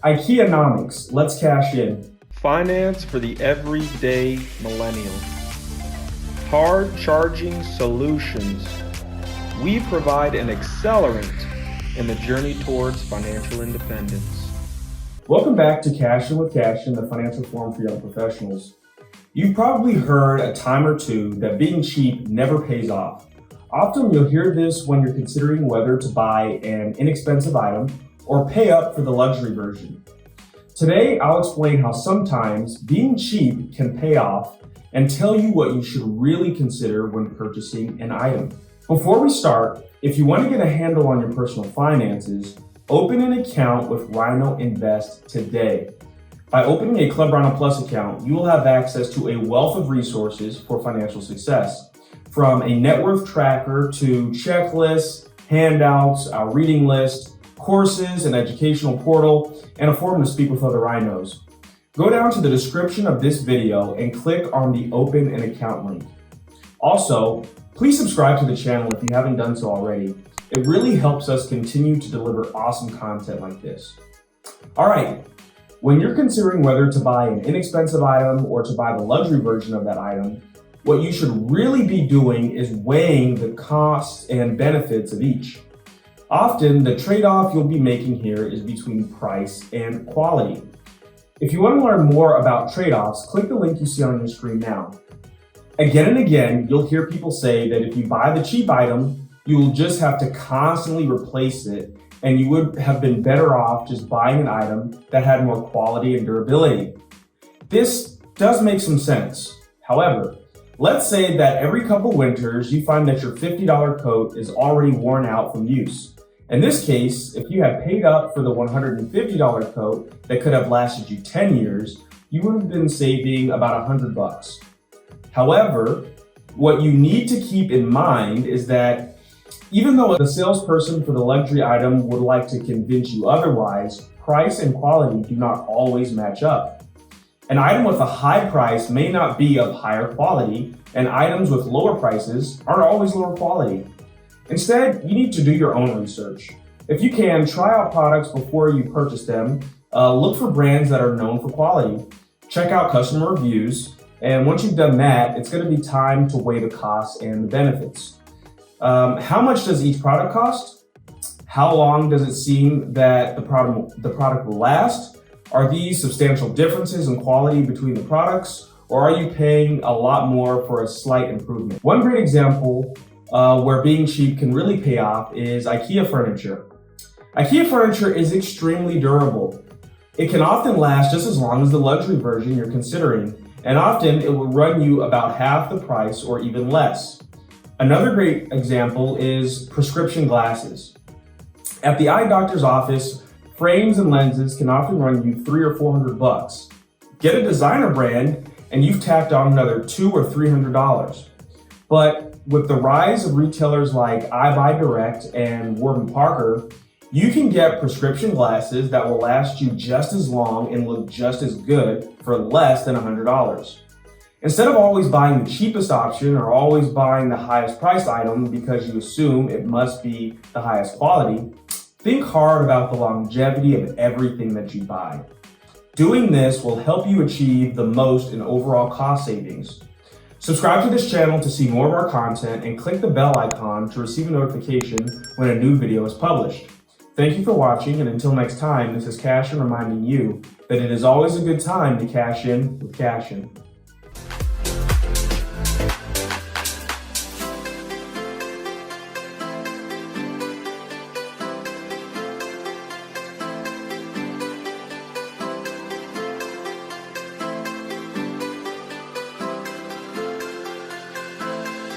Ikea-Nomics, let's cash in. Finance for the everyday millennial. Hard charging solutions. We provide an accelerant in the journey towards financial independence. Welcome back to Cash In with Cassian, the financial forum for young professionals. You've probably heard a time or two that being cheap never pays off. Often you'll hear this when you're considering whether to buy an inexpensive item or pay up for the luxury version. Today, I'll explain how sometimes being cheap can pay off and tell you what you should really consider when purchasing an item. Before we start, if you want to get a handle on your personal finances, open an account with RINO INVEST today. By opening a Club RINO Plus account, you will have access to a wealth of resources for financial success. From a net worth tracker to checklists, handouts, our reading list, courses, an educational portal, and a forum to speak with other RINOs. Go down to the description of this video and click on the Open an Account link. Also, please subscribe to the channel if you haven't done so already. It really helps us continue to deliver awesome content like this. All right. When you're considering whether to buy an inexpensive item or to buy the luxury version of that item, what you should really be doing is weighing the costs and benefits of each. Often, the trade-off you'll be making here is between price and quality. If you want to learn more about trade-offs, click the link you see on your screen now. Again and again, you'll hear people say that if you buy the cheap item, you will just have to constantly replace it, and you would have been better off just buying an item that had more quality and durability. This does make some sense. However, let's say that every couple winters you find that your $50 coat is already worn out from use. In this case, if you had paid up for the $150 coat that could have lasted you 10 years, you would have been saving about $100. However, what you need to keep in mind is that even though the salesperson for the luxury item would like to convince you otherwise, price and quality do not always match up. An item with a high price may not be of higher quality, and items with lower prices aren't always lower quality. Instead, you need to do your own research. If you can, try out products before you purchase them. Look for brands that are known for quality. Check out customer reviews. And once you've done that, it's going to be time to weigh the costs and the benefits. How much does each product cost? How long does it seem that the product will last? Are these substantial differences in quality between the products, or are you paying a lot more for a slight improvement? One great example where being cheap can really pay off is IKEA furniture. IKEA furniture is extremely durable. It can often last just as long as the luxury version you're considering, and often it will run you about half the price or even less. Another great example is prescription glasses. At the eye doctor's office, frames and lenses can often run you $300 or $400. Get a designer brand and you've tacked on another $200 or $300. But with the rise of retailers like iBuyDirect and Warby Parker, you can get prescription glasses that will last you just as long and look just as good for less than $100. Instead of always buying the cheapest option or always buying the highest priced item because you assume it must be the highest quality, think hard about the longevity of everything that you buy. Doing this will help you achieve the most in overall cost savings. Subscribe to this channel to see more of our content and click the bell icon to receive a notification when a new video is published. Thank you for watching, and until next time, this is Cassian reminding you that it is always a good time to cash in with Cassian.